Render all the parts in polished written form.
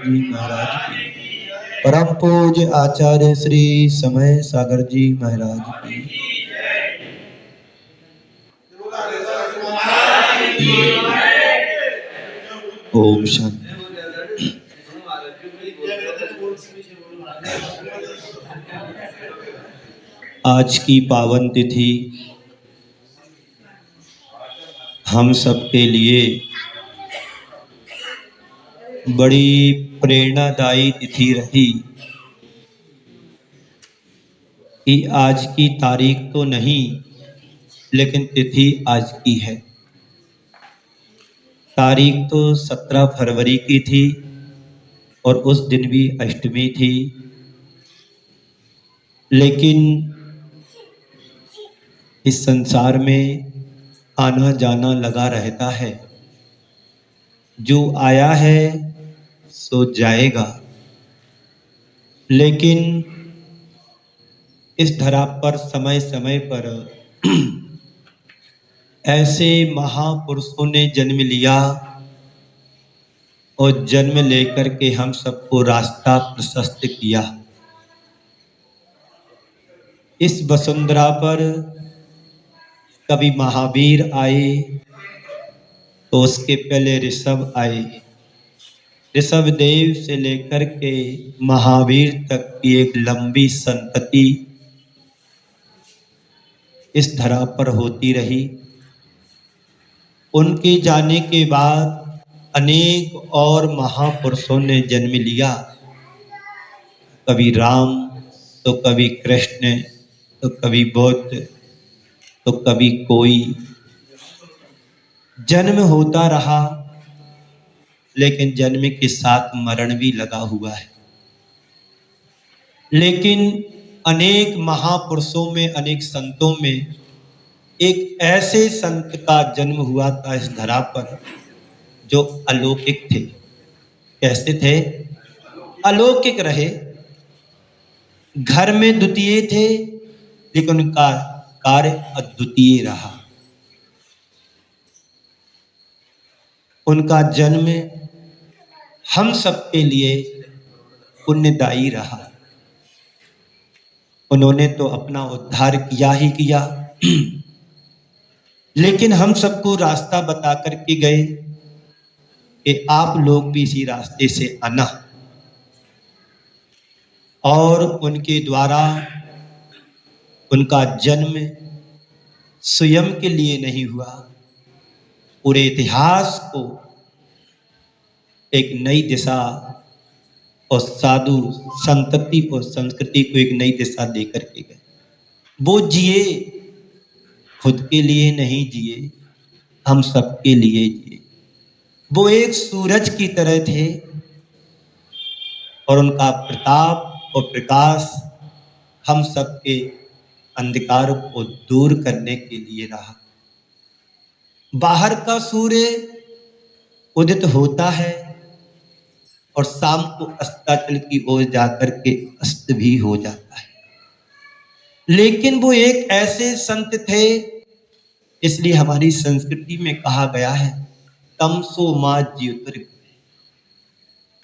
जी महाराज की। परम पूज्य आचार्य श्री समय सागर जी महाराज की। ओम शांति। आज की पावन तिथि हम सबके लिए बड़ी प्रेरणादायी तिथि रही कि आज की तारीख तो नहीं, लेकिन तिथि आज की है। तारीख तो 17 फरवरी की थी और उस दिन भी अष्टमी थी, लेकिन इस संसार में आना जाना लगा रहता है। जो आया है सो जाएगा, लेकिन इस धरा पर समय समय पर ऐसे महापुरुषों ने जन्म लिया और जन्म लेकर के हम सबको रास्ता प्रशस्त किया। इस वसुंधरा पर कभी महावीर आए तो उसके पहले ऋषभ आए। ऋषभ देव से लेकर के महावीर तक की एक लंबी संतति इस धरा पर होती रही। उनके जाने के बाद अनेक और महापुरुषों ने जन्म लिया। कभी राम तो कभी कृष्ण तो कभी बुद्ध तो कभी कोई। जन्म होता रहा, लेकिन जन्म के साथ मरण भी लगा हुआ है। लेकिन अनेक महापुरुषों में, अनेक संतों में एक ऐसे संत का जन्म हुआ था इस धरा पर जो अलौकिक थे। कैसे थे? अलौकिक रहे। घर में द्वितीय थे, लेकिन उनका कार्य अद्वितीय रहा। उनका जन्म हम सबके लिए पुण्यदायी रहा। उन्होंने तो अपना उद्धार किया ही किया, लेकिन हम सबको रास्ता बता करके गए कि आप लोग भी इसी रास्ते से आना। और उनके द्वारा उनका जन्म स्वयं के लिए नहीं हुआ, पूरे इतिहास को एक नई दिशा और साधु संतति और संस्कृति को एक नई दिशा दे करके गए। वो जिए, खुद के लिए नहीं जिए, हम सबके लिए जिए। वो एक सूरज की तरह थे और उनका प्रताप और प्रकाश हम सबके अंधकार को दूर करने के लिए रहा। बाहर का सूर्य उदित होता है और शाम को अस्ताचल की ओर जाकर के अस्त भी हो जाता है, लेकिन वो एक ऐसे संत थे, इसलिए हमारी संस्कृति में कहा गया है तमसो मां ज्योतिर्गमय।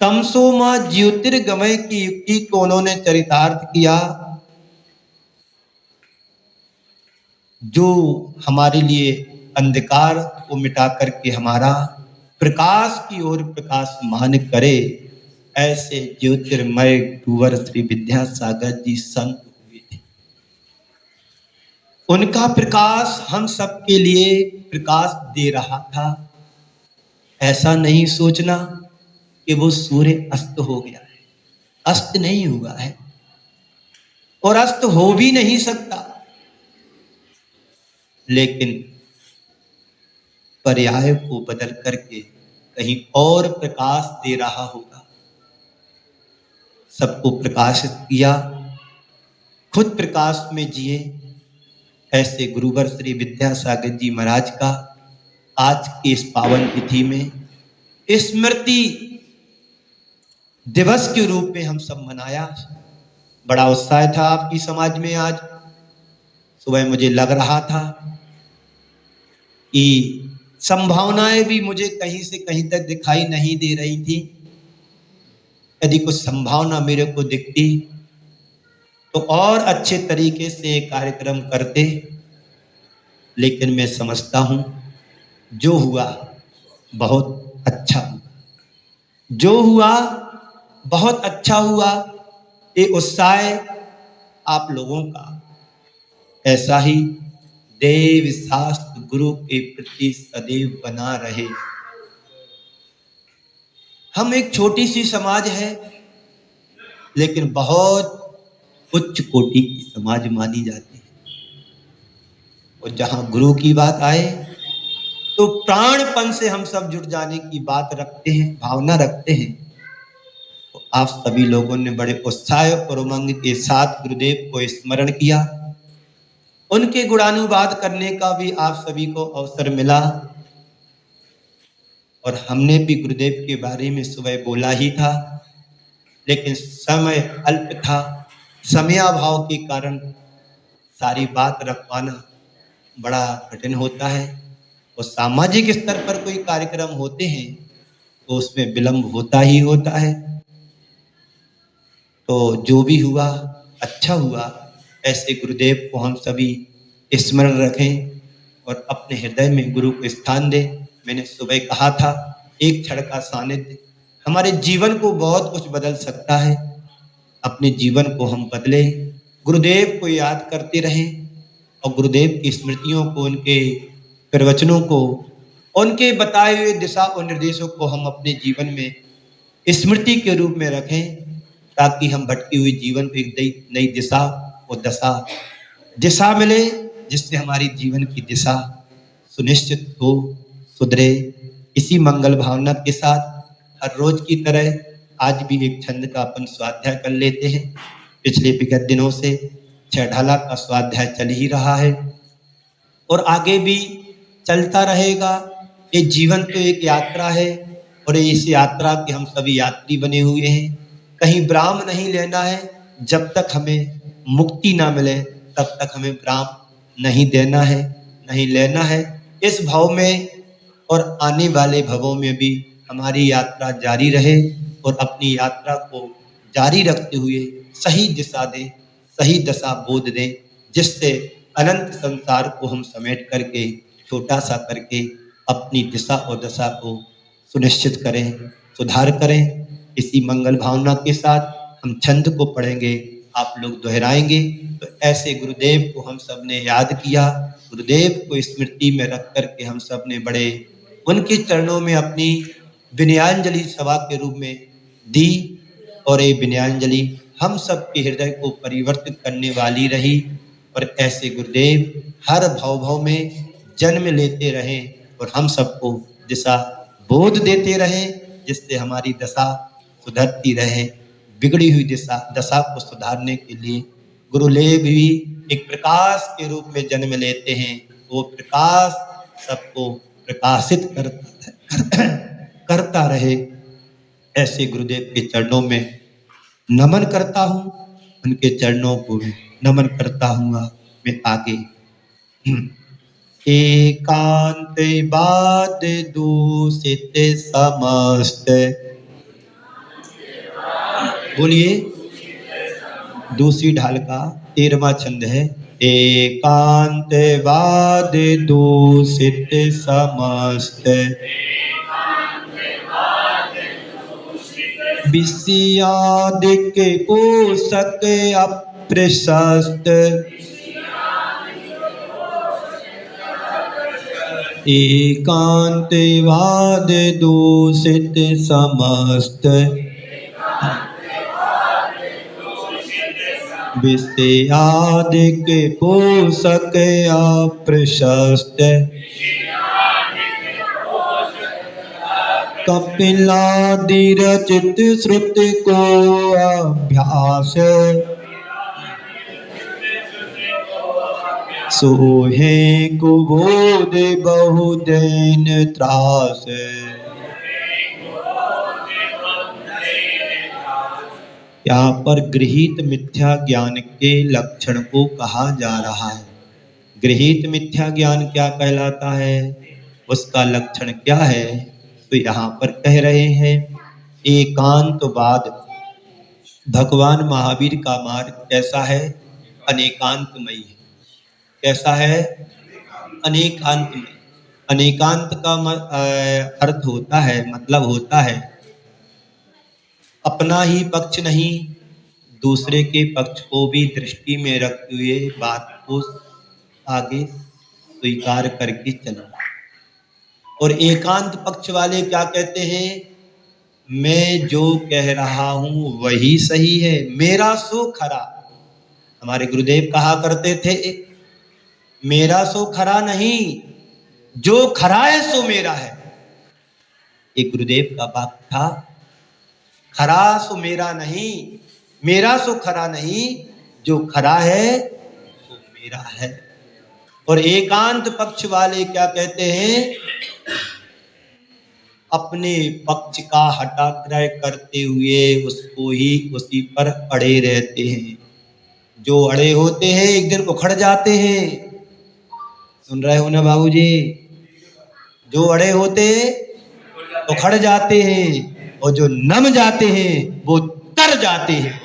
तमसो मां ज्योतिर्गमय की युक्ति को उन्होंने चरितार्थ किया। जो हमारे लिए अंधकार को मिटा करके हमारा प्रकाश की ओर प्रकाशमान करे, ऐसे ज्योतिर्मय कुंवर श्री विद्यासागर जी संत हुए थे। उनका प्रकाश हम सबके लिए प्रकाश दे रहा था। ऐसा नहीं सोचना कि वो सूर्य अस्त हो गया है, अस्त नहीं हुआ है और अस्त हो भी नहीं सकता, लेकिन पर्याय को बदल करके कहीं और प्रकाश दे रहा होगा। सबको प्रकाशित किया, खुद प्रकाश में जिए। ऐसे गुरुवर श्री विद्यासागर जी महाराज का आज की इस पावन तिथि में स्मृति दिवस के रूप में हम सब मनाया। बड़ा उत्साह था आपकी समाज में। आज सुबह मुझे लग रहा था कि संभावनाएं भी मुझे कहीं से कहीं तक दिखाई नहीं दे रही थी, यदि कुछ संभावना मेरे को दिखती तो और अच्छे तरीके से कार्यक्रम करते, लेकिन मैं समझता हूं जो हुआ बहुत अच्छा हुआ, जो हुआ बहुत अच्छा हुआ। ये उत्साह आप लोगों का ऐसा ही देव शास्त्र गुरु के प्रति सदैव बना रहे। हम एक छोटी सी समाज है, लेकिन बहुत उच्च कोटि की समाज मानी जाती है। और जहां गुरु की बात आए तो प्राणपन से हम सब जुड़ जाने की बात रखते हैं, भावना रखते हैं। तो आप सभी लोगों ने बड़े उत्साह और उमंग के साथ गुरुदेव को स्मरण किया, उनके गुणानुवाद करने का भी आप सभी को अवसर मिला। और हमने भी गुरुदेव के बारे में सुबह बोला ही था, लेकिन समय अल्प था, समयाभाव के कारण सारी बात रख पाना बड़ा कठिन होता है। और सामाजिक स्तर पर कोई कार्यक्रम होते हैं तो उसमें विलंब होता ही होता है। तो जो भी हुआ अच्छा हुआ। ऐसे गुरुदेव को हम सभी स्मरण रखें और अपने हृदय में गुरु को स्थान दें। मैंने सुबह कहा था, एक क्षण का सानिध्य हमारे जीवन को बहुत कुछ बदल सकता है। अपने जीवन को हम बदले, गुरुदेव को याद करते रहें और गुरुदेव की स्मृतियों को, उनके प्रवचनों को, उनके बताए हुए दिशा और निर्देशों को हम अपने जीवन में स्मृति के रूप में रखें, ताकि हम भटकी हुई जीवन को एक नई दिशा और दिशा मिले, जिससे हमारी जीवन की दिशा सुनिश्चित हो, सुधरे। इसी मंगल भावना के साथ हर रोज की तरह आज भी एक छंद का अपन स्वाध्याय कर लेते हैं। पिछले विगत दिनों से छह ढाला का स्वाध्याय चल ही रहा है और आगे भी चलता रहेगा। ये जीवन तो एक यात्रा है और इस यात्रा के हम सभी यात्री बने हुए हैं। कहीं विराम नहीं लेना है, जब तक हमें मुक्ति ना मिले तब तक हमें विराम नहीं देना है, नहीं लेना है। इस भाव में और आने वाले भवों में भी हमारी यात्रा जारी रहे और अपनी यात्रा को जारी रखते हुए सही दिशा दें, सही दशा बोध दें, जिससे अनंत संसार को हम समेट करके छोटा सा करके अपनी दिशा और दशा को सुनिश्चित करें, सुधार करें। इसी मंगल भावना के साथ हम छंद को पढ़ेंगे, आप लोग दोहराएंगे। तो ऐसे गुरुदेव को हम सब ने याद किया, गुरुदेव को स्मृति में रख करके हम सब ने बड़े उनके चरणों में अपनी विनयांजलि सभा के रूप में दी। और ये विनयांजलि हम सब के हृदय को परिवर्तित करने वाली रही। और ऐसे गुरुदेव हर भाव में जन्म लेते रहें और हम सबको दिशा बोध देते रहें, जिससे हमारी दशा सुधरती रहे। बिगड़ी हुई दशा को सुधारने के लिए गुरुदेव भी एक प्रकाश के रूप में जन्म लेते हैं। वो प्रकाश सबको प्रकाशित करता रहे। ऐसे गुरुदेव के चरणों में नमन करता हूँ, उनके चरणों को नमन करता हूँ। मैं आगे एकांत बाद दूषित समस्त, बोलिए। दूसरी ढाल का 13वां छंद है। एकांत बाद दूषित समस्त, विषयादिक पोषक अप्रशस्त, एकांतवाद दूषित समस्त, विषयादिक पोषक अप्रशस्त, कपिलादि रचित श्रुति को अभ्यास, सोहे कुबोध बहुदैन त्रास, यहाँ पर गृहीत मिथ्या ज्ञान के लक्षण को कहा जा रहा है। गृहीत मिथ्या ज्ञान क्या कहलाता है, उसका लक्षण क्या है, तो यहाँ पर कह रहे हैं एकांतवाद। भगवान महावीर का मार्ग कैसा है? अनेकांतमयी है। कैसा है? अनेकांतमयी। अनेकांत का अर्थ होता है, मतलब होता है अपना ही पक्ष नहीं, दूसरे के पक्ष को भी दृष्टि में रखते हुए बात को आगे स्वीकार करके चलना। और एकांत पक्ष वाले क्या कहते हैं? मैं जो कह रहा हूं वही सही है, मेरा सो खरा। हमारे गुरुदेव कहा करते थे, मेरा सो खरा नहीं, जो खरा है सो मेरा है। एक गुरुदेव का वाक्य था, खरा सो मेरा नहीं, मेरा सो खरा नहीं, जो खरा है सो मेरा है। और एकांत पक्ष वाले क्या कहते हैं? अपने पक्ष का हटाक्रय करते हुए उसको ही उसी पर अड़े रहते हैं। जो अड़े होते हैं एक दिन उखड़ जाते हैं। सुन रहे हो ना बाबूजी? जो अड़े होते उखड़ जाते हैं और जो नम जाते हैं वो तर जाते हैं।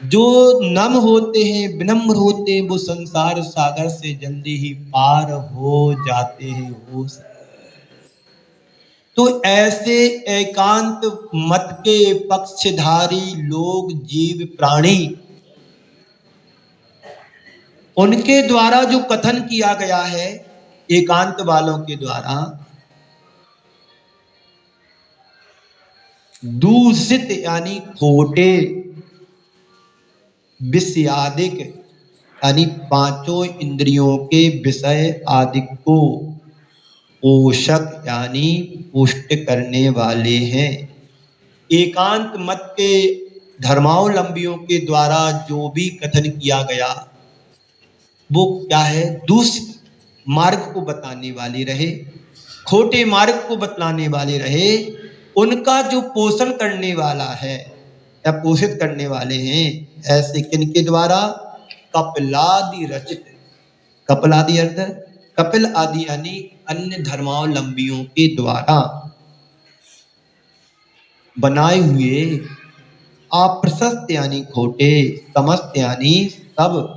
जो नम होते हैं, विनम्र होते हैं, वो संसार सागर से जल्दी ही पार हो जाते हैं। हो तो ऐसे एकांत मत के पक्षधारी लोग, जीव, प्राणी, उनके द्वारा जो कथन किया गया है, एकांत वालों के द्वारा, दूषित यानी खोटे, विषयादिक यानी पांचों इंद्रियों के विषय आदि को पोषक यानी पुष्ट करने वाले हैं। एकांत मत के धर्मावलंबियों के द्वारा जो भी कथन किया गया वो क्या है? दूषित मार्ग को बताने वाले रहे, खोटे मार्ग को बतलाने वाले रहे। उनका जो पोषण करने वाला है या पोषित करने वाले हैं, ऐसे किनके द्वारा? कपिलादि रचित। कपिलादि अर्थ, कपिल आदि यानी अन्य धर्मावलंबियों के द्वारा बनाए हुए अप्रशस्त यानी खोटे, समस्त यानी सब,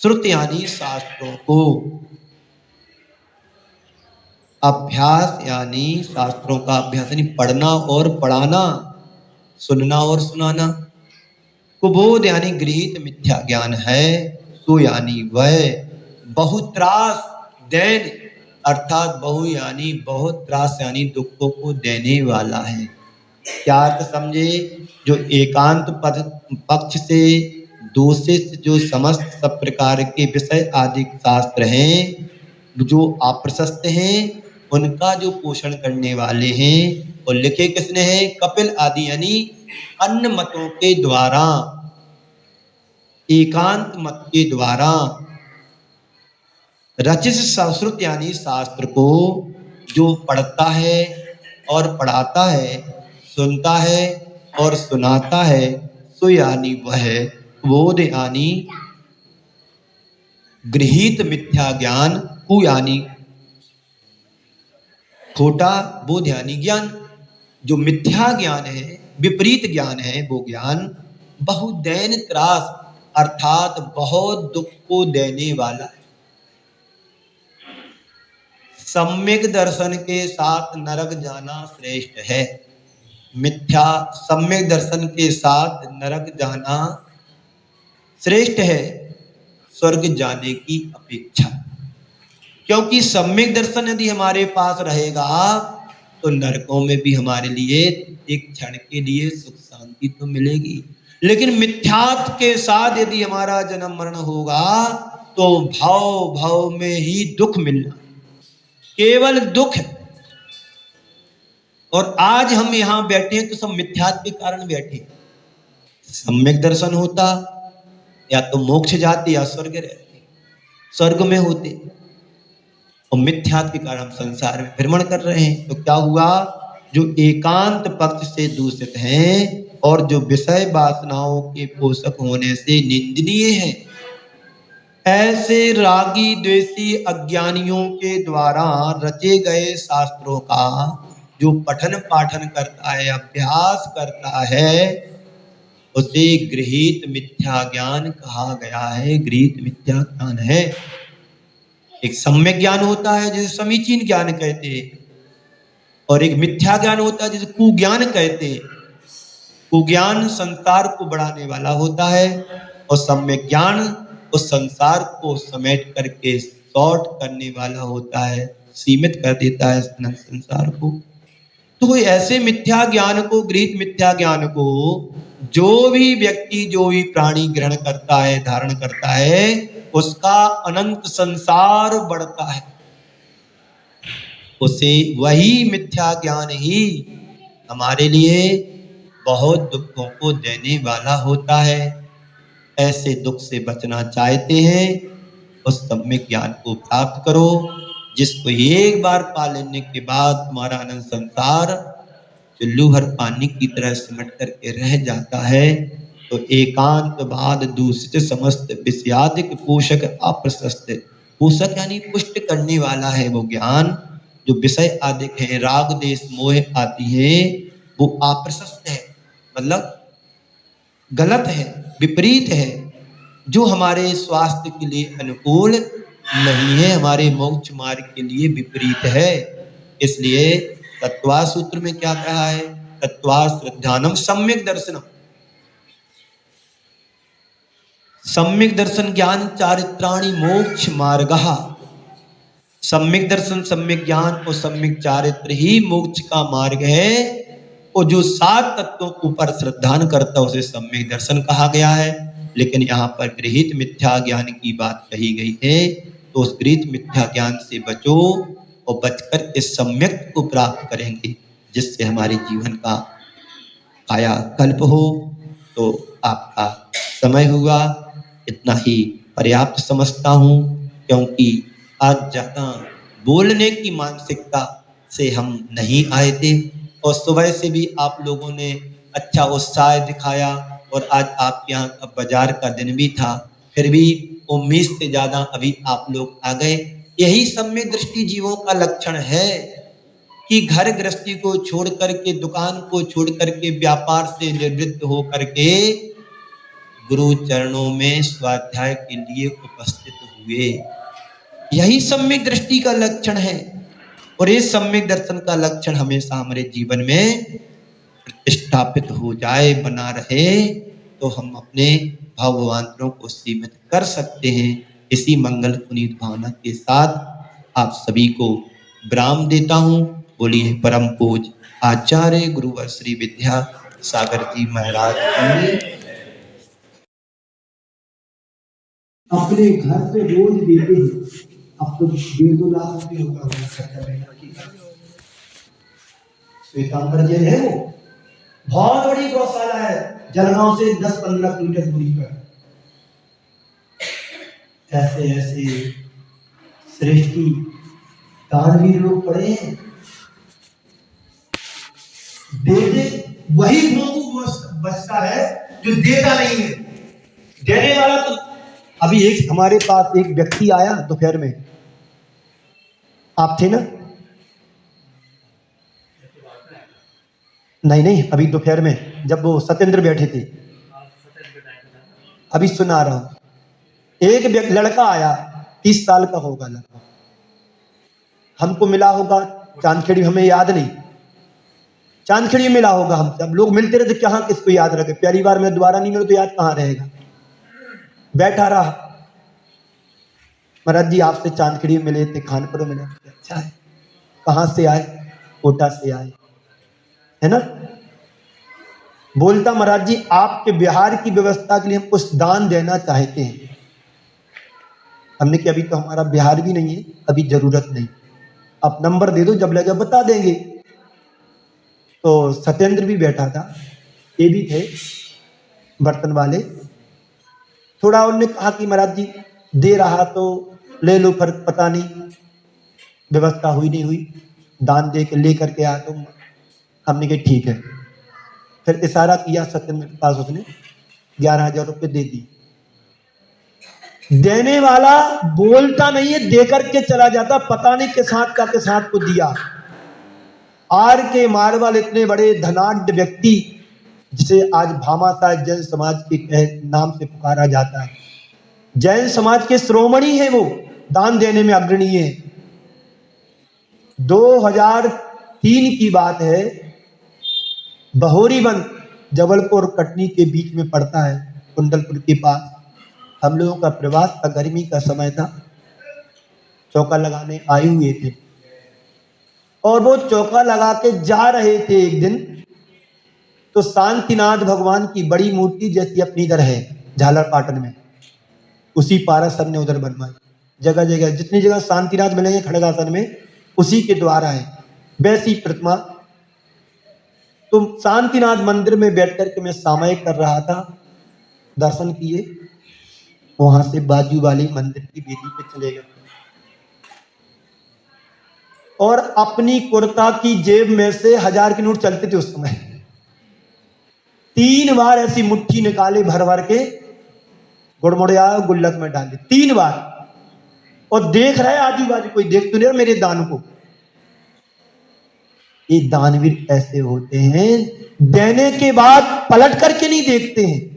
श्रुत यानी शास्त्रों को, अभ्यास यानी शास्त्रों का अभ्यास यानी पढ़ना और पढ़ाना, सुनना और सुनाना, कुबोध यानी गृहीत मिथ्या ज्ञान है, सो यानी वह, बहुत्रास दैन अर्थात बहु यानी बहुत, त्रास यानी दुखों को देने वाला है। क्या अर्थ समझे? जो एकांत पद पक्ष से दूषित जो समस्त सब प्रकार के विषय आदि शास्त्र हैं, जो अप्रशस्त हैं, उनका जो पोषण करने वाले हैं, और लिखे किसने हैं? कपिल आदि यानी अन्य मतों के द्वारा, एकांत मत के द्वारा रचित संस्कृत यानी शास्त्र को जो पढ़ता है और पढ़ाता है, सुनता है और सुनाता है, सो यानी वह, बोध यानी गृहीत मिथ्या ज्ञान, कु यानी खोटा, बोध यानी ज्ञान, जो मिथ्या ज्ञान है, विपरीत ज्ञान है, वो ज्ञान बहुदैन त्रास अर्थात बहुत दुख को देने वाला है। सम्यक दर्शन के साथ नरक जाना श्रेष्ठ है। मिथ्या सम्यक दर्शन के साथ नरक जाना श्रेष्ठ है स्वर्ग जाने की अपेक्षा, क्योंकि सम्यक दर्शन यदि हमारे पास रहेगा तो नरकों में भी हमारे लिए एक क्षण के लिए सुख शांति तो मिलेगी, लेकिन मिथ्यात्व के साथ यदि हमारा जन्म मरण होगा तो भाव भाव में ही दुख मिलना, केवल दुख। और आज हम यहाँ बैठे हैं तो सब मिथ्यात्व के कारण बैठे। सम्यक दर्शन होता या तो मोक्ष जाते या स्वर्ग रहते, स्वर्ग में होते, और मिथ्यात्व के कारण हम संसार में भ्रमण कर रहे हैं। तो क्या हुआ? जो एकांत पक्ष से दूषित हैं और जो विषय वासनाओं के पोषक होने से निंदनीय हैं, ऐसे रागी द्वेषी अज्ञानियों के द्वारा रचे गए शास्त्रों का जो पठन पाठन करता है, अभ्यास करता है, उसे गृहीत मिथ्या ज्ञान कहा गया है। गृहीत मिथ्या ज्ञान है। एक सम्यक ज्ञान होता है जिसे समीचीन ज्ञान कहते हैं, और एक मिथ्या ज्ञान होता है जिसे कुज्ञान कहते हैं। कुज्ञान संसार को बढ़ाने वाला होता है, और सम्यक ज्ञान उस संसार को समेट करके शॉर्ट करने वाला होता है, सीमित कर देता है संसार को। तो ऐसे मिथ्या ज्ञान को, गृहीत मिथ्या ज्ञान को जो भी व्यक्ति, जो भी प्राणी ग्रहण करता है, धारण करता है, उसका अनंत संसार बढ़ता है। उसे वही मिथ्या ज्ञान ही हमारे लिए बहुत दुखों को देने वाला होता है। ऐसे दुख से बचना चाहते हैं, उस सम्यक ज्ञान को प्राप्त करो, जिसको एक बार पा लेने के बाद तुम्हारा अनंत संसार चुल्लू भर पानी की तरह सिमट करके रह जाता है। तो एकांत बाद दूषित समस्त विषयादिक पोषक अप्रशस्त। पोषक यानी पुष्ट करने वाला है वो ज्ञान। जो विषय आदिक है, राग देश मोह आदि है, वो अप्रशस्त है, मतलब गलत है, विपरीत है, जो हमारे स्वास्थ्य के लिए अनुकूल नहीं है, हमारे मोक्ष मार्ग के लिए विपरीत है। इसलिए तत्वा सूत्र में क्या कहा है? तत्वा श्रद्धानम सम्यक दर्शनम। सम्यक दर्शन ज्ञान चारित्राणि मोक्ष मार्गः। सम्यक दर्शन, सम्यक ज्ञान और सम्यक चारित्र ही मोक्ष का मार्ग है। और जो 7 तत्वों के ऊपर श्रद्धान करता है उसे सम्यक दर्शन कहा गया है। लेकिन यहाँ पर गृहीत मिथ्या ज्ञान की बात कही गई है, तो उस गृहीत मिथ्या ज्ञान से बचो और बचकर इस सम्यक को प्राप्त करेंगे, जिससे हमारे जीवन का कायाकल्प हो। तो आपका समय हुआ, इतना ही पर्याप्त समझता हूँ, क्योंकि आज ज्यादा बोलने की मानसिकता से हम नहीं आए थे, और सुबह से भी आप लोगों ने अच्छा उत्साह दिखाया, और आज आपके यहाँ का बाजार का दिन भी था, फिर भी उम्मीद से ज्यादा अभी आप लोग आ गए। यही सम्यक दृष्टि जीवों का लक्षण है कि घर गृहस्थी को छोड़ करके, दुकान को छोड़ करके, व्यापार से निवृत्त हो करके गुरु चरणों में स्वाध्याय के लिए उपस्थित हुए। यही सम्यक दृष्टि का लक्षण है, और इस सम्यक दर्शन का लक्षण हमेशा हमारे जीवन में प्रतिष्ठापित हो जाए, बना रहे, तो हम अपने भावांतरों को सीमित कर सकते हैं। इसी मंगल पुनीत भावना के साथ आप सभी को विराम देता हूँ। बोलिए परम पूज आचार्य गुरुवर श्री विद्या सागर जी महाराज की। अपने घर पे रोज देते हैं, अब तो 1.5-2 लाख रुपये होगा खर्चा। श्वेतांबर जेल है, वो बहुत बड़ी गौशाला है, जलगांव से 10-15 किलोमीटर दूरी पर। ऐसे ऐसे श्रेष्ठी दानवीर लोग पड़े हैं। दे दे वही भोंकू बचता है जो देता नहीं है। देने वाला तो, अभी एक हमारे पास एक व्यक्ति आया दोपहर में, आप थे ना? नहीं, अभी दोपहर में जब वो सत्येंद्र बैठे थे, अभी सुना रहा हूं। एक लड़का आया, 30 साल का होगा लगभग, हमको मिला होगा चांदखेड़ी, हमें याद नहीं, चांदखेड़ी मिला होगा। हम सब लोग मिलते रहे, कहाँ किसको याद रखे, पहली बार में दोबारा नहीं मिले तो याद कहाँ रहेगा। बैठा रहा, महाराज जी आपसे चांदखेड़ी मिले थे, खानपुर मिले। अच्छा है, कहाँ से आए? कोटा से आए, है ना? बोलता महाराज जी आपके बिहार की व्यवस्था के लिए हम कुछ दान देना चाहते हैं। हमने कहा अभी तो हमारा बिहार भी नहीं है, अभी जरूरत नहीं, आप नंबर दे दो, जब लगे बता देंगे। तो सत्येंद्र भी बैठा था, ये भी थे बर्तन वाले। थोड़ा उन्होंने कहा कि महाराज जी दे रहा तो ले लो, पर पता नहीं व्यवस्था हुई नहीं हुई, दान दे के ले करके आ। तो हमने कहा ठीक है। फिर इशारा किया सत्येंद्र के पास, उसने 11,000 रुपये दे दी। देने वाला बोलता नहीं है, देकर के चला जाता, पता नहीं किस हाथ का किस हाथ को दिया। आर के मारवाल इतने बड़े धनाढ्य व्यक्ति, जिसे आज भामाशाह जैन समाज के नाम से पुकारा जाता है, जैन समाज के श्रोमणी है, वो दान देने में अग्रणी है। 2003 की बात है, बहोरीबंद जबलपुर कटनी के बीच में पड़ता है, कुंडलपुर के पास। हम लोगों का प्रवास था, गर्मी का समय था, चौका लगाने आए हुए थे और वो चौका लगा के जा रहे थे एक दिन, तो शांतिनाथ भगवान की बड़ी मूर्ति जैसी अपनी इधर है झालर पाटन में, उसी पाराशर ने उधर बनवाई। जगह जगह जितनी जगह शांतिनाथ मिलेंगे खड़गासन में, उसी के द्वारा है वैसी प्रतिमा। तो शांतिनाथ मंदिर में बैठ करके मैं सामयिक कर रहा था, दर्शन किए, वहां से बाजू वाली मंदिर की वेदी पे चले गए और अपनी कुर्ता की जेब में से 1000 के नोट चलते थे उस समय, 3 बार ऐसी मुट्ठी निकाले भर भर के, गुड़मुड़िया गुल्लक में डाले 3 बार, और देख रहे आजू बाजू, कोई देख तो नहीं रहा मेरे दान को। ये दानवीर ऐसे होते हैं, देने के बाद पलट करके नहीं देखते हैं।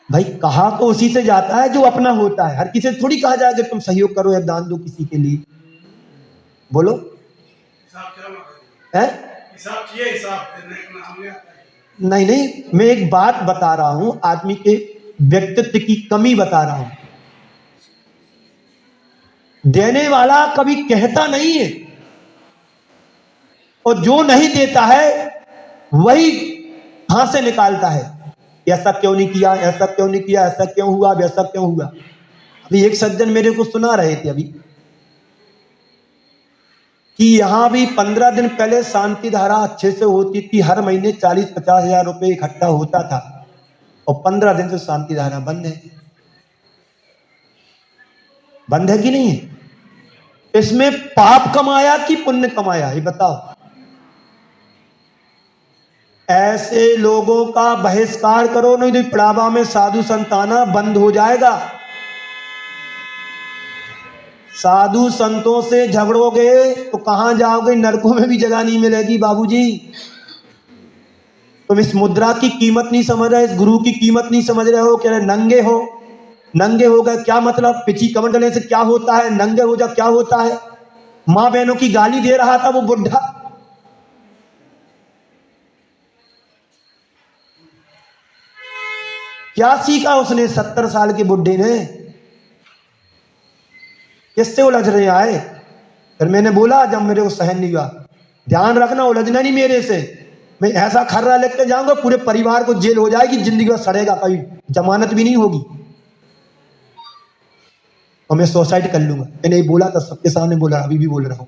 भाई कहा तो उसी से जाता है जो अपना होता है, हर किसी से थोड़ी कहा जाए कि तुम सहयोग करो या दान दो किसी के लिए। बोलो है? नहीं नहीं, मैं एक बात बता रहा हूं, आदमी के व्यक्तित्व की कमी बता रहा हूं। देने वाला कभी कहता नहीं है, और जो नहीं देता है वही हाथ से निकालता है, ऐसा क्यों नहीं किया, ऐसा क्यों नहीं किया, ऐसा क्यों हुआ, वैसा क्यों हुआ। अभी एक सज्जन मेरे को सुना रहे थे अभी कि यहां भी 15 दिन पहले शांति धारा अच्छे से होती थी, हर महीने 40-50 हजार रुपए इकट्ठा होता था, और 15 दिन से शांति धारा बंद है। बंद है कि नहीं है? इसमें पाप कमाया कि पुण्य कमाया, ये बताओ। ऐसे लोगों का बहिष्कार करो, नहीं तो पड़ावा में साधु संत आना बंद हो जाएगा। साधु संतों से झगड़ोगे तो कहां जाओगे, नरकों में भी जगह नहीं मिलेगी बाबूजी। तुम इस मुद्रा की कीमत नहीं समझ रहे, इस गुरु की कीमत नहीं समझ रहे हो। कह रहे नंगे हो, नंगे हो गए क्या मतलब, पिची कमंडले से क्या होता है, नंगे हो जा क्या होता है। मां बहनों की गाली दे रहा था वो बुढ़ा, क्या सीखा उसने 70 साल के बुढ़े ने, किससे उलझ रहे आए। फिर मैंने बोला जब मेरे को सहन नहीं हुआ, ध्यान रखना उलझना नहीं मेरे से, मैं ऐसा खर्रा लेके जाऊंगा पूरे परिवार को जेल हो जाएगी, जिंदगी में सड़ेगा, कभी जमानत भी नहीं होगी, और मैं सुसाइड कर लूंगा। मैंने ये बोला था सबके सामने, बोला अभी भी बोल रहा हूं।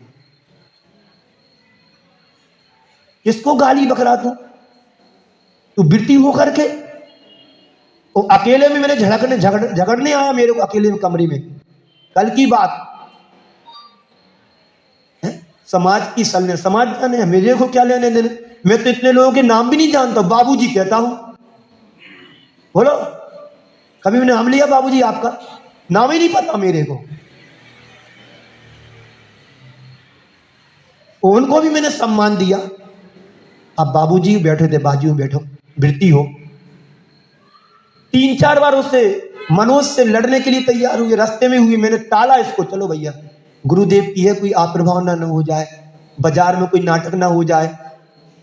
किसको गाली बकरा तू बिरती हो करके। तो अकेले में मैंने झगड़ने आया मेरे को अकेले में कमरे में, कल की बात है। समाज की सलने, समाज जाने मेरे को क्या लेने देने, मैं तो इतने लोगों के नाम भी नहीं जानता, बाबूजी कहता हूं। बोलो कभी मैंने नाम लिया बाबूजी, आपका नाम ही नहीं पता मेरे को। उनको भी मैंने सम्मान दिया, अब बाबूजी बैठे थे, बाजू में बैठो, वृत्ति हो। 3-4 बार उससे मनोज से लड़ने के लिए तैयार हुए, रास्ते में हुई, मैंने टाला इसको, चलो भैया गुरुदेव की है, कोई आप्रभाव ना हो जाए, बाजार में कोई नाटक ना हो जाए,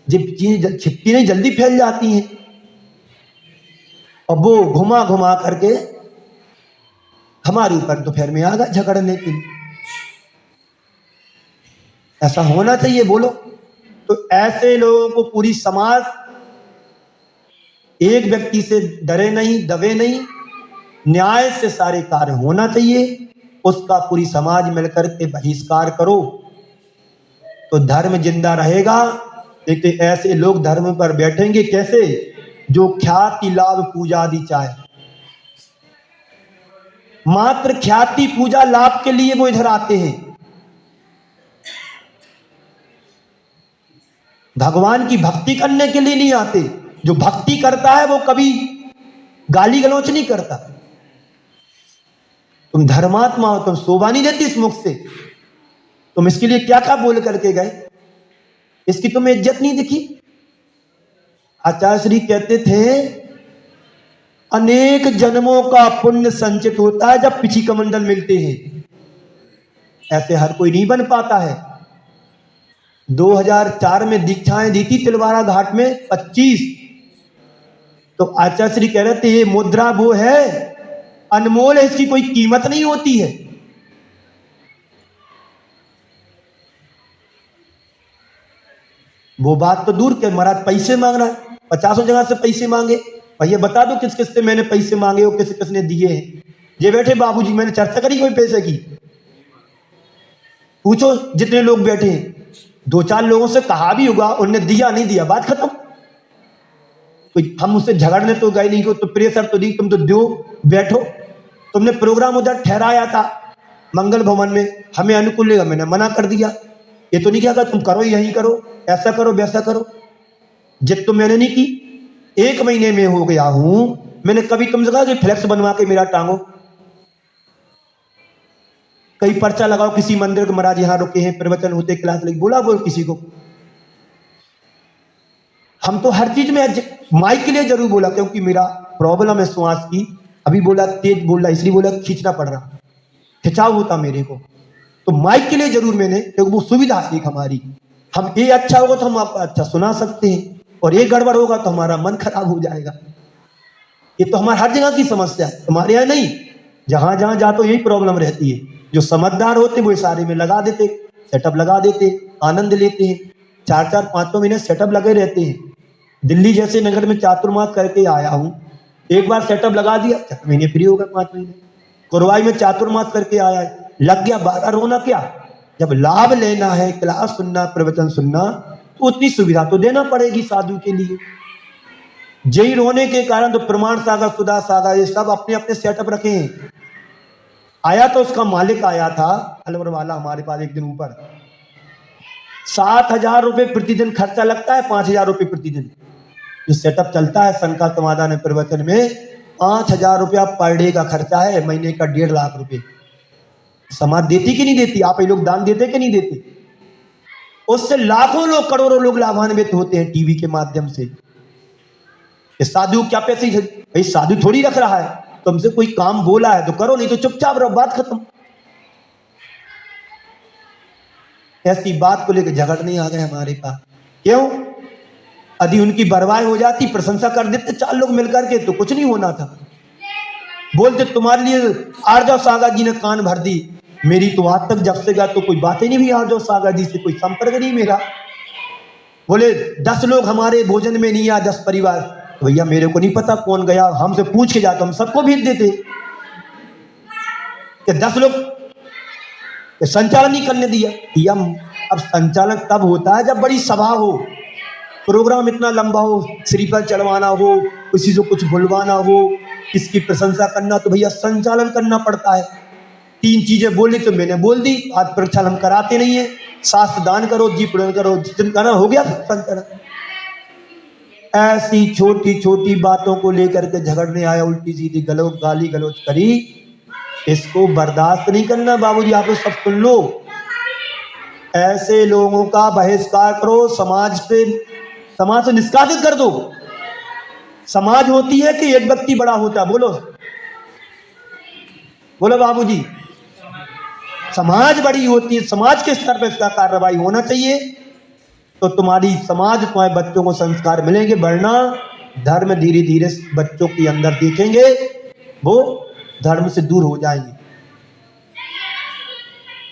जब चीजें छिपती नहीं जल्दी फैल जाती हैं। और वो घुमा घुमा करके हमारे ऊपर दोपहर में आ गया झगड़ने के लिए। ऐसा होना चाहिए बोलो। तो ऐसे लोगों को पूरी समाज, एक व्यक्ति से डरे नहीं, दबे नहीं, न्याय से सारे कार्य होना चाहिए, उसका पूरी समाज मिलकर के बहिष्कार करो तो धर्म जिंदा रहेगा। देखते ऐसे लोग धर्म पर बैठेंगे कैसे, जो ख्याति लाभ पूजा आदि चाहे, मात्र ख्याति पूजा लाभ के लिए वो इधर आते हैं, भगवान की भक्ति करने के लिए नहीं आते। जो भक्ति करता है वो कभी गाली गलौच नहीं करता। तुम धर्मात्मा हो, तुम शोभा नहीं देती इस मुख से। तुम इसके लिए क्या क्या बोल करके गए, इसकी तुम्हें इज्जत नहीं दिखी। आचार्य श्री कहते थे अनेक जन्मों का पुण्य संचित होता है जब पिछी कमंडल मिलते हैं, ऐसे हर कोई नहीं बन पाता है। 2004 में दीक्षाएं दी थी तिलवारा घाट में 25, तो आचार्य श्री कह रहे थे ये मुद्रा वो है अनमोल है, इसकी कोई कीमत नहीं होती है। वो बात तो दूर के महाराज पैसे मांग रहा है, 50 जगह से पैसे मांगे, भैया बता दो किस किस से मैंने पैसे मांगे और किस किसने दिए हैं। ये बैठे बाबूजी मैंने चर्चा करी कोई पैसे की, पूछो जितने लोग बैठे हैं, 2-4 लोगों से कहा भी होगा, उनने दिया नहीं दिया, बात खत्म। कोई हम उससे झगड़ने तो गए नहीं, तो प्रेशर तो नहीं, तुम तो दो बैठो। तुमने प्रोग्राम उधर ठहराया था मंगल भवन में, हमें अनुकूल लेगा, मैंने मना कर दिया। ये तो नहीं क्या तुम करो यही करो, ऐसा करो वैसा करो, जिद तो मैंने नहीं की। 1 महीने में हो गया हूं, मैंने कभी तुमसे कहा कि फ्लैक्स बनवा के मेरा टांगो, कई पर्चा लगाओ किसी मंदिर के महाराज यहां रुके हैं प्रवचन होते क्लास लगी, बोला बोल किसी को। हम तो हर चीज में माइक के लिए जरूर बोला, क्योंकि मेरा प्रॉब्लम है श्वास की, अभी बोला तेज बोल रहा इसलिए बोला खींचना पड़ रहा, खिंचाव होता मेरे को, तो माइक के लिए जरूर मैंने, क्योंकि वो सुविधा है एक हमारी। हम ये अच्छा होगा तो हम आपको अच्छा सुना सकते हैं, और ये गड़बड़ होगा तो हमारा मन खराब हो जाएगा। ये तो हमारे हर जगह की समस्या है, तुम्हारे यहाँ नहीं, जहां जहां जाते यही प्रॉब्लम रहती है। जो समझदार होते वो सारे में लगा देते, सेटअप लगा देते, आनंद लेते हैं, 4-4, 5 महीने सेटअप लगे रहते हैं। दिल्ली जैसे नगर में चातुर्मास करके आया हूं, एक बार सेटअप लगा दिया 4 महीने फ्री हो गए, 5 महीने। कुरवाई में चातुर्मास करके आया, लग गया 12, रोना क्या। जब लाभ लेना है, क्लास सुनना, प्रवचन सुनना, तो उतनी सुविधा तो देना पड़ेगी साधु के लिए। जय रोने के कारण तो प्रमाण सागर, सुधा सागर, ये सब अपने अपने सेटअप रखे हैं। आया तो उसका मालिक आया था अलवर वाला हमारे पास एक दिन ऊपर, 7,000 रुपए प्रतिदिन खर्चा लगता है, 5,000 रुपए प्रतिदिन जो सेटअप चलता है शंका समाधान प्रवचन में, 5,000 रुपया पर डे का खर्चा है, महीने का 1.5 लाख रुपए। समाज देती कि नहीं देती, आप ये लोग दान देते कि नहीं देते? उससे लाखों लोग, करोड़ों लोग लाभान्वित होते हैं टीवी के माध्यम से। साधु क्या पैसे, भाई साधु थोड़ी रख रहा है, तुमसे कोई काम बोला है तो करो, नहीं तो चुपचाप रहो, बात खत्म। ऐसी बात को लेकर झगड़ नहीं आ गए हमारे पास, क्यों? यदि उनकी बर्बाद हो जाती, प्रशंसा कर देते 4 लोग मिलकर के, तो कुछ नहीं होना था। बोलते तुम्हारे लिए आर्जव सागर जी ने कान भर दी, मेरी तो आज तक जब से गया तो कोई बात ही नहीं हुई आर्जव सागर जी से, कोई संपर्क नहीं मेरा। बोले 10 लोग हमारे भोजन में नहीं आए, 10 परिवार, तो भैया मेरे को नहीं पता कौन गया, हमसे पूछ के जाते हम सबको भेज देते कि 10 लोग संचालन नहीं करने दिया। अब संचालन तब होता है जब बड़ी सभा हो, प्रोग्राम इतना लंबा हो, श्रीफल चढ़वाना हो, किसी से कुछ बुलवाना हो, किसकी प्रशंसा करना, तो भैया संचालन करना पड़ता है। 3 चीजें बोली तो मैंने बोल दी, आज प्रचार हम कराते नहीं है, शास्त्र दान करो, जीवन करो, जितन करना हो गया संचालन। ऐसी छोटी छोटी बातों को लेकर के झगड़ने आया, उल्टी सीधी गाली गलौज करी, इसको बर्दाश्त नहीं करना बाबूजी, आप सब सुन लो। ऐसे लोगों का बहिष्कार करो, समाज से निष्कासित कर दो। समाज होती है कि एक व्यक्ति बड़ा होता, बोलो बोलो बाबूजी, समाज बड़ी होती है, समाज के स्तर पर इसका कार्रवाई होना चाहिए, तो तुम्हारी समाज, तुम्हारे बच्चों को संस्कार मिलेंगे, वरना धर्म धीरे धीरे बच्चों के अंदर देखेंगे, वो धर्म से दूर हो जाएंगे।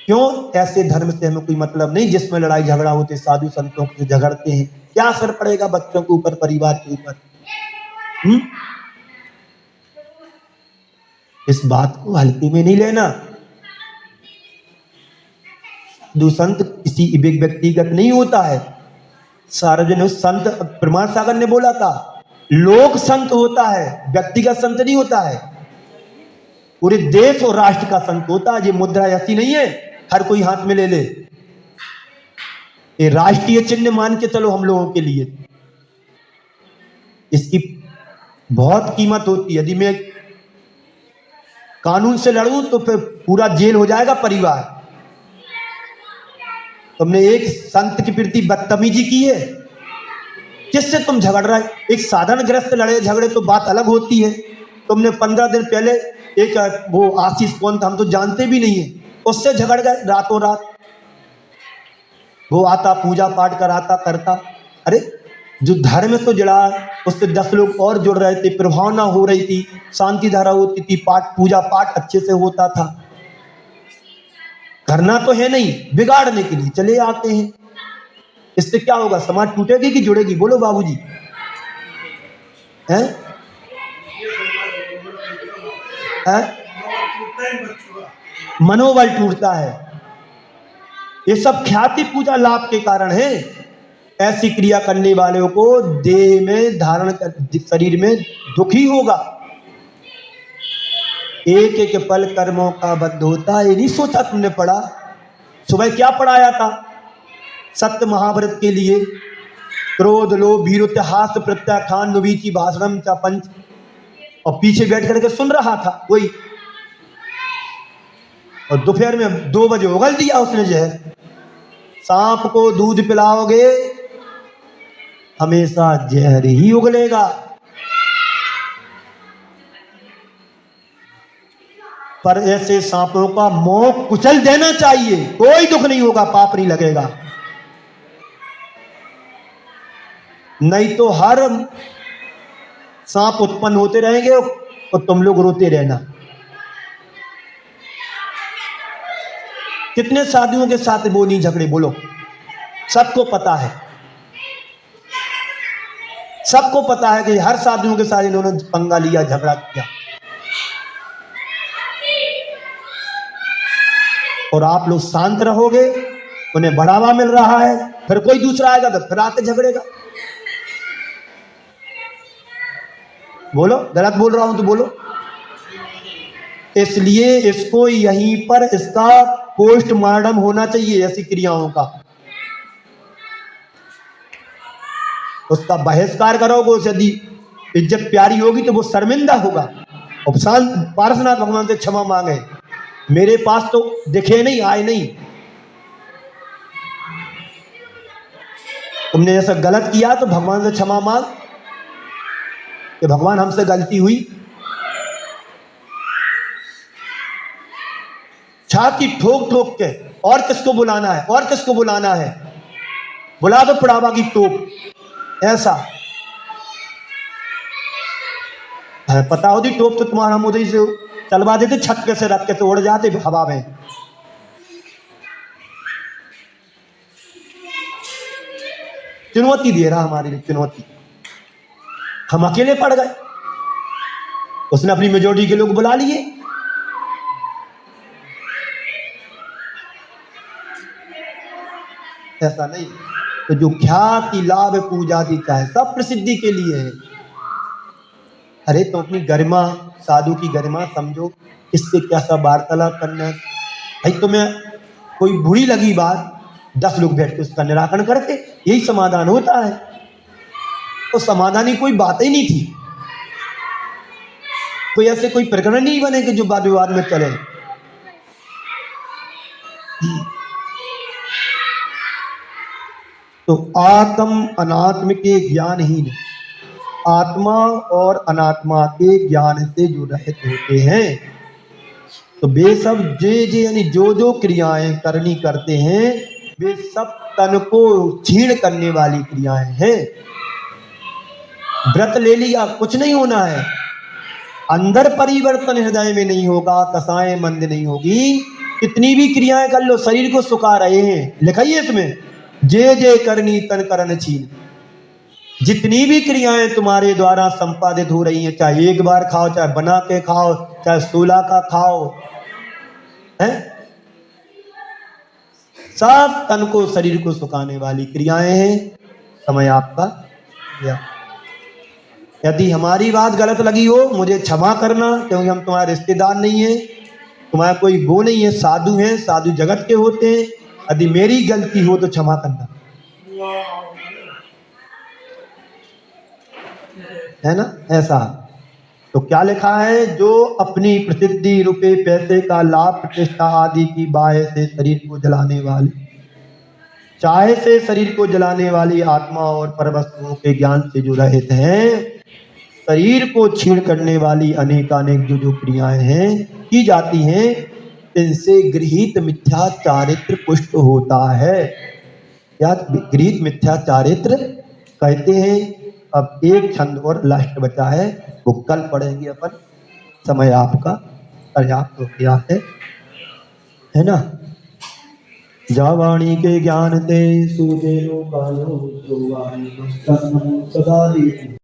क्यों? ऐसे धर्म से हमें कोई मतलब नहीं जिसमें लड़ाई झगड़ा होते, साधु संतों से झगड़ते हैं, क्या असर पड़ेगा बच्चों के ऊपर, परिवार के ऊपर? इस बात को हल्के में नहीं लेना। साधु संत किसी व्यक्तिगत नहीं होता है, सार्वजनिक संत, प्रमाण सागर ने बोला था, लोक संत होता है, व्यक्तिगत संत नहीं होता है, पूरे देश और राष्ट्र का संत होता है। ये मुद्रा ऐसी नहीं है हर कोई हाथ में ले ले, ये राष्ट्रीय चिन्ह मान के चलो हम लोगों के लिए, इसकी बहुत कीमत होती है। यदि मैं कानून से लड़ूं तो फिर पूरा जेल हो जाएगा परिवार। तुमने एक संत के प्रति बदतमीजी की है, किससे तुम झगड़ रहे? एक साधारण गृहस्थ लड़े झगड़े तो बात अलग होती है। तुमने 15 दिन पहले एक वो आशीष कौन था, हम तो जानते भी नहीं है, उससे झगड़ गए रातों रात। वो आता पूजा पाठ कराता करता, अरे जो धर्म से जुड़ा उससे 10 लोग और जुड़ रहे थे, प्रभावना हो रही थी, शांति धारा होती थी, पाठ पूजा पाठ अच्छे से होता था। करना तो है नहीं, बिगाड़ने के लिए चले आते हैं। इससे क्या होगा? समाज टूटेगी कि जुड़ेगी? बोलो बाबूजी, हैं? मनोबल टूटता है। ये सब ख्याति पूजा लाभ के कारण है। ऐसी क्रिया करने वालों को देह में धारण कर शरीर में दुख ही होगा। एक एक पल कर्मों का बद्ध होता है। ये नहीं सोचा तुमने? पढ़ा सुबह क्या पढ़ाया था? सत्य महाव्रत के लिए क्रोध लोभ भीरुत्य हास्य प्रत्याख्यान नुवीची भाषणम च पंच, और पीछे बैठ करके सुन रहा था वही। और दोपहर में 2 बजे उगल दिया उसने जहर। सांप को दूध पिलाओगे हमेशा जहर ही उगलेगा। पर ऐसे सांपों का मुंह कुचल देना चाहिए, कोई दुख नहीं होगा, पाप नहीं लगेगा। नहीं तो हर सांप उत्पन्न होते रहेंगे और तुम लोग रोते रहना। कितने साधुओं के साथ वो नहीं झगड़े? बोलो, सबको पता है, सबको पता है कि हर साधुओं के साथ इन्होंने पंगा लिया, झगड़ा किया। और आप लोग शांत रहोगे, उन्हें बढ़ावा मिल रहा है, फिर कोई दूसरा आएगा तो फिर आके झगड़ेगा। बोलो, गलत बोल रहा हूं तो बोलो। इसलिए इसको यहीं पर इसका पोस्टमार्टम होना चाहिए, ऐसी क्रियाओं का। उसका बहिष्कार करोगे, उसे यदि इज्जत प्यारी होगी तो वो शर्मिंदा होगा। और शांत पार्श्वनाथ भगवान से क्षमा मांगे, मेरे पास तो दिखे नहीं, आए नहीं। तुमने ऐसा गलत किया तो भगवान से क्षमा मांग कि भगवान हमसे गलती हुई। छाती ठोक ठोक के, और किसको बुलाना है, और किसको बुलाना है? बुला दो पड़ावा की तोप। ऐसा पता होती टोप तो तुम्हारा मुझे से चलवा देते, छत पे से रख के तो उड़ जाते हवा में। चुनौती दे रहा हमारे लिए, चुनौती। हम अकेले पड़ गए, उसने अपनी मेजोरिटी के लोग बुला लिए। ऐसा नहीं। तो जो ख्याति लाभ पूजा की चाहे सब प्रसिद्धि के लिए है। अरे तो अपनी गरिमा, साधु की गरिमा समझो, इससे कैसा वार्तालाप करना है भाई। तुम्हें कोई बुरी लगी बात, 10 लोग बैठ के उसका निराकरण करते, यही समाधान होता है। तो समाधान ही कोई बात ही नहीं थी, कोई ऐसे कोई प्रकरण नहीं बने कि जो वाद विवाद में चले। तो आत्म अनात्म के ज्ञानहीन आत्मा और अनात्मा के ज्ञान से जो रहित होते हैं, तो वे सब जे यानी जो क्रियाएं करनी करते हैं, वे सब तन को छीण करने वाली क्रियाएं हैं। व्रत ले लिया, कुछ नहीं होना है। अंदर परिवर्तन हृदय में नहीं होगा, कसाएं मंद नहीं होगी। कितनी भी क्रियाएं कर लो, शरीर को सुखा रहे हैं। लिखाइए इसमें, जे करनी तन करन छीन। जितनी भी क्रियाएं तुम्हारे द्वारा संपादित हो रही हैं, चाहे एक बार खाओ, चाहे बना के खाओ, चाहे 16 का खाओ, हैं, सब तन को शरीर को सुखाने वाली क्रियाएं हैं। समय आपका या यदि हमारी बात गलत लगी हो, मुझे क्षमा करना, क्योंकि हम तुम्हारे रिश्तेदार नहीं है, तुम्हारा कोई वो नहीं है, साधु हैं, साधु जगत के होते हैं। यदि मेरी गलती हो तो क्षमा करना, है ना? ऐसा तो क्या लिखा है, जो अपनी प्रसिद्धि, रुपए पैसे का लाभ, प्रतिष्ठा आदि की बाह से शरीर को जलाने वाली, चाहे से शरीर को जलाने वाली आत्मा और परवस्तुओं के ज्ञान से जो रहित हैं, शरीर को छीण करने वाली अनेकानेक जो क्रियाएं हैं की जाती हैं, इनसे गृहीत मिथ्या चारित्र पुष्ट होता है। या गृहीत मिथ्या चारित्र कहते हैं। अब एक छंद और लास्ट बचा है, वो कल पढ़ेंगे अपन। समय आपका पर्याप्त हो गया है ना। जा वाणी के ज्ञान ते सूझे लो कायो, जो वाणी सदा दी।